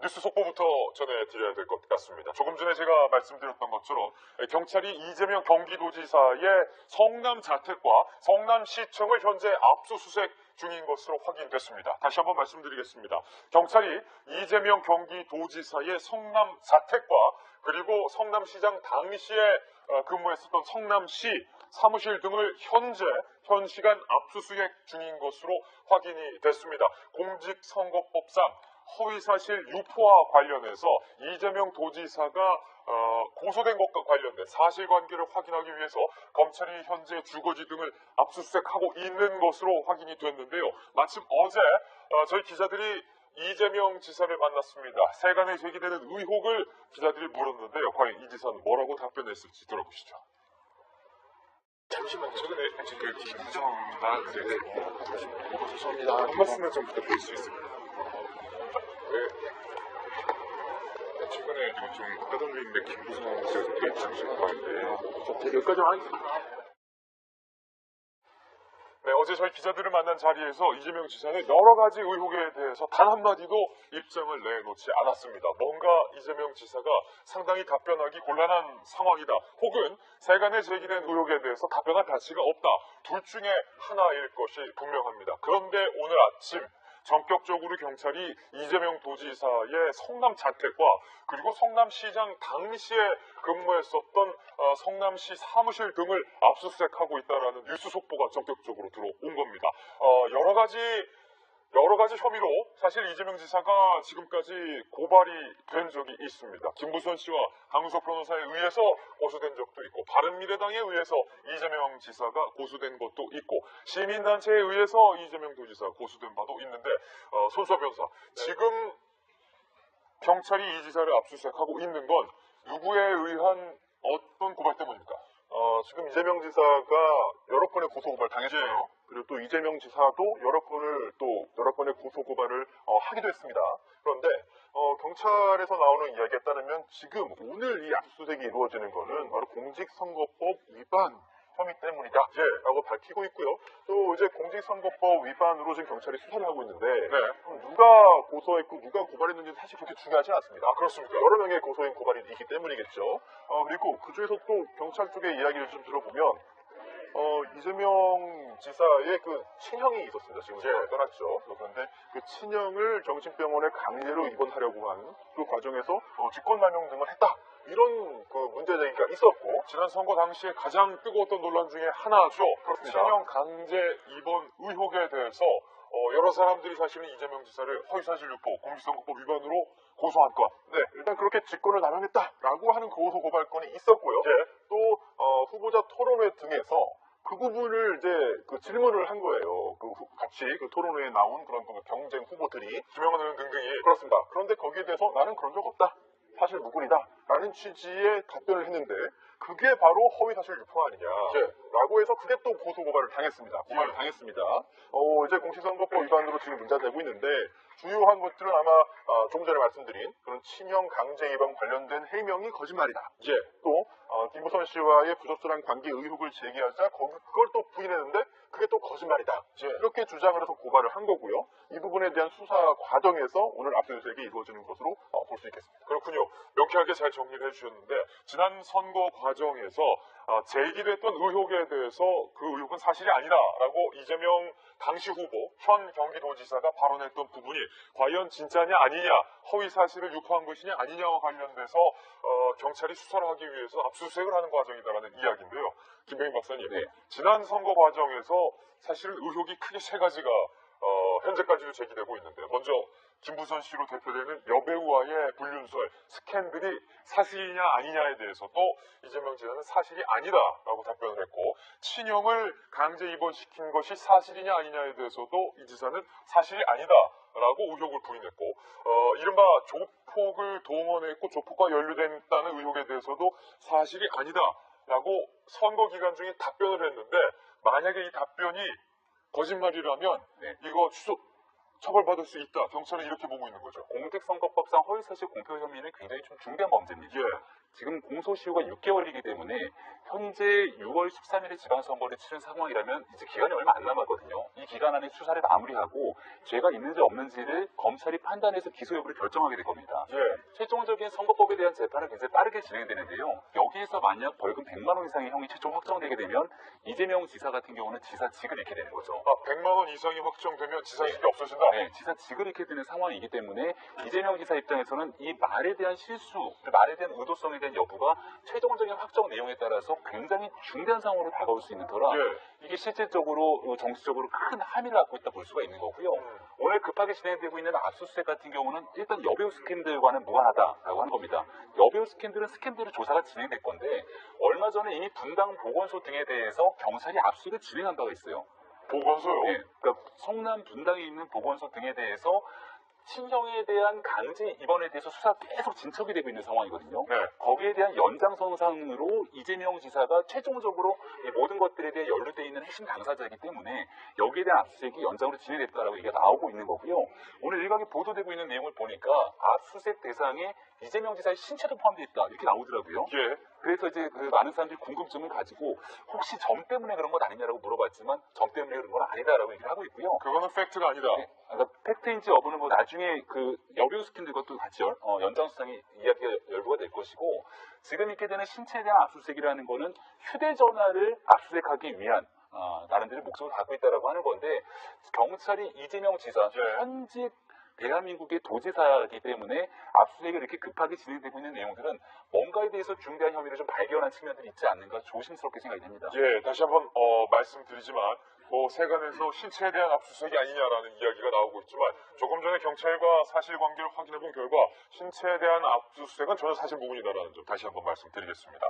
뉴스 속보부터 전해드려야 될 것 같습니다. 조금 전에 제가 말씀드렸던 것처럼 경찰이 이재명 경기도지사의 성남 자택과 성남시청을 현재 압수수색 중인 것으로 확인됐습니다. 다시 한번 말씀드리겠습니다. 경찰이 이재명 경기도지사의 성남 자택과 그리고 성남시장 당시에 근무했었던 성남시 사무실 등을 현 시간 압수수색 중인 것으로 확인이 됐습니다. 공직선거법상 허위사실 유포와 관련해서 이재명 도지사가 고소된 것과 관련된 사실관계를 확인하기 위해서 검찰이 현재 주거지 등을 압수수색하고 있는 것으로 확인이 됐는데요. 마침 어제 저희 기자들이 이재명 지사를 만났습니다. 세간에 제기되는 의혹을 기자들이 물었는데요. 과연 이 지사는 뭐라고 답변했을지 들어보시죠. 잠시만요. 최근에 그 김부성 나한테 죄송합니다. 한 말씀을 좀 부탁드릴 수 있습니다. 최근에 이거 좀 떠돌리는데 김부성 씨가 잠시만 가는데 여기까지만 하겠습니다. 네, 어제 저희 기자들을 만난 자리에서 이재명 지사는 여러 가지 의혹에 대해서 단 한마디도 입장을 내놓지 않았습니다. 뭔가 이재명 지사가 상당히 답변하기 곤란한 상황이다. 혹은 세간에 제기된 의혹에 대해서 답변할 가치가 없다. 둘 중에 하나일 것이 분명합니다. 그런데 오늘 아침 전격적으로 경찰이 이재명 도지사의 성남 자택과 그리고 성남시장 당시에 근무했었던 성남시 사무실 등을 압수수색하고 있다는 뉴스 속보가 전격적으로 들어온 겁니다. 여러 가지 혐의로 사실 이재명 지사가 지금까지 고발이 된 적이 있습니다. 김부선 씨와 강우석 변호사에 의해서 고소된 적도 있고 바른미래당에 의해서 이재명 지사가 고소된 것도 있고 시민단체에 의해서 이재명 도지사가 고소된 바도 있는데 손수아 변호사, 지금 경찰이 이 지사를 압수수색하고 있는 건 누구에 의한 어떤 고발 때문입니까? 지금 이재명 지사가 여러 건의 고소고발 당했어요. 그리고 또 이재명 지사도 여러 건의 고소고발을 하기도 했습니다. 그런데 경찰에서 나오는 이야기에 따르면 지금 오늘 이 압수수색이 이루어지는 것은 바로 공직선거법 위반 혐의 때문이다 라고 밝히고 있고요. 또 이제 공직선거법 위반으로 지금 경찰이 수사를 하고 있는데 누가 고소했고 누가 고발했는지 사실 그렇게 중요하지 않습니다. 그렇습니까? 여러 명의 고소인 고발이 있기 때문이겠죠. 그리고 그중에서 또 경찰 쪽의 이야기를 좀 들어보면 이재명 지사의 그 친형이 있었습니다. 지금 떠났죠. 그런데 그 친형을 정신병원에 강제로 입원하려고 하는 그 과정에서 직권남용 등을 했다. 이런 그 문제 제기가 있었고 지난 선거 당시에 가장 뜨거웠던 논란 중에 하나죠. 그렇습니다. 친형 강제 입원 의혹에 대해서 여러 사람들이 사실은 이재명 지사를 허위사실 유포, 공직선거법 위반으로 고소한 건. 네, 일단 그렇게 직권을 남용했다라고 하는 고소 고발건이 있었고요. 또 후보자 토론회 등에서 그 부분을 이제 그 질문을 한 거예요. 같이 그 토론회에 나온 그런 경쟁 후보들이 김영환 의원 등등이. 그렇습니다. 그런데 거기에 대해서 나는 그런 적 없다. 사실 무근이다. 라는 취지의 답변을 했는데 그게 바로 허위사실 유포 아니냐. 라고 해서 그게 또 고소고발을 당했습니다. 고발을 당했습니다. 이제 공직선거법 위반으로 지금 문제가 되고 있는데 주요한 것들은 아마 조금 전에 말씀드린 그런 친형 강제 입원 관련된 해명이 거짓말이다. 또 김부선 씨와의 부적절한 관계 의혹을 제기하자 그걸 또 부인했는데 그게 또 거짓말이다. 이렇게 주장을 해서 고발을 한 거고요. 이 부분에 대한 수사 과정에서 오늘 압수수색이 이루어지는 것으로 볼 수 있겠습니다. 그렇군요. 명쾌하게 잘 정리를 해주셨는데 지난 선거 과정에서 제기됐던 의혹에 대해서 그 의혹은 사실이 아니다라고 이재명 당시 후보, 현 경기도지사가 발언했던 부분이 과연 진짜냐 아니냐, 허위 사실을 유포한 것이냐 아니냐와 관련돼서 경찰이 수사를 하기 위해서 압수수색을 하는 과정이다라는 이야기인데요. 김병인 박사님, 지난 선거 과정에서 사실은 의혹이 크게 세 가지가 현재까지도 제기되고 있는데, 먼저 김부선 씨로 대표되는 여배우와의 불륜설, 스캔들이 사실이냐 아니냐에 대해서 또 이재명 지사는 사실이 아니다라고 답변을 했고, 친형을 강제 입원시킨 것이 사실이냐 아니냐에 대해서도 이 지사는 사실이 아니다라고 의혹을 부인했고, 이른바 조폭을 동원했고 조폭과 연루됐다는 의혹에 대해서도 사실이 아니다라고 선거 기간 중에 답변을 했는데, 만약에 이 답변이 거짓말이라면 이거 처벌받을 수 있다. 경찰은 이렇게 보고 있는 거죠. 공직선거법상 허위사실 공표 혐의는 굉장히 좀 중대한 범죄입니다. 예. 지금 공소시효가 6개월이기 때문에 현재 6월 13일에 지방선거를 치른 상황이라면 이제 기간이 얼마 안 남았거든요. 이 기간 안에 수사를 마무리하고 죄가 있는지 없는지를 검찰이 판단해서 기소 여부를 결정하게 될 겁니다. 예. 최종적인 선거법에 대한 재판은 굉장히 빠르게 진행되는데요. 여기에서 만약 벌금 100만 원 이상의 형이 최종 확정되게 되면 이재명 지사 같은 경우는 지사직을 잃게 되는 거죠. 100만 원 이상이 확정되면 지사직이 없어진다. 네, 지사직을 잃게 되는 상황이기 때문에 이재명 지사 입장에서는 이 말에 대한 실수, 말에 대한 의도성에 대한 여부가 최종적인 확정 내용에 따라서 굉장히 중대한 상황으로 다가올 수 있는 터라 예. 이게 실질적으로 정치적으로 큰 함의를 갖고 있다 볼 수가 있는 거고요. 오늘 급하게 진행되고 있는 압수수색 같은 경우는 일단 여배우 스캔들과는 무관하다라고 하는 겁니다. 여배우 스캔들은 스캔들의 조사가 진행될 건데 얼마 전에 이미 분당 보건소 등에 대해서 경찰이 압수를 진행한 바가 있어요. 보건소요. 예, 그러니까 성남 분당에 있는 보건소 등에 대해서 친형에 대한 강제 입원에 대해서 수사가 계속 진척이 되고 있는 상황이거든요. 네. 거기에 대한 연장선상으로 이재명 지사가 최종적으로 이 모든 것들에 대해 연루되어 있는 핵심 당사자이기 때문에 여기에 대한 압수수색이 연장으로 진행됐다라고 얘기가 나오고 있는 거고요. 오늘 일각에 보도되고 있는 내용을 보니까 압수수색 대상에 이재명 지사의 신체도 포함되어 있다 이렇게 나오더라고요. 예. 그래서 이제 그 많은 사람들이 궁금증을 가지고 혹시 점 때문에 그런 건 아니냐라고 물어봤지만 점 때문에 그런 건 아니다라고 얘기를 하고 있고요. 그거는 팩트가 아니다. 네, 그러니까 팩트인지 여부는 뭐 나중에 그 여배우 스킨들과 또 같이 연장수상이 이야기가 열부가 될 것이고 지금 있게 되는 신체에 대한 압수수색이라는 거는 휴대전화를 압수수색하기 위한 나름대로 목적을 갖고 있다라고 하는 건데 경찰이 이재명 지사 네. 현직 대한민국의 도지사이기 때문에 압수수색이 이렇게 급하게 진행되고 있는 내용들은 뭔가에 대해서 중대한 혐의를 좀 발견한 측면들이 있지 않는가 조심스럽게 생각이 됩니다. 예, 다시 한번 말씀드리지만 세간에서 신체에 대한 압수수색이 아니냐라는 이야기가 나오고 있지만 조금 전에 경찰과 사실관계를 확인해본 결과 신체에 대한 압수수색은 전혀 사실 무근이다라는 점 다시 한번 말씀드리겠습니다.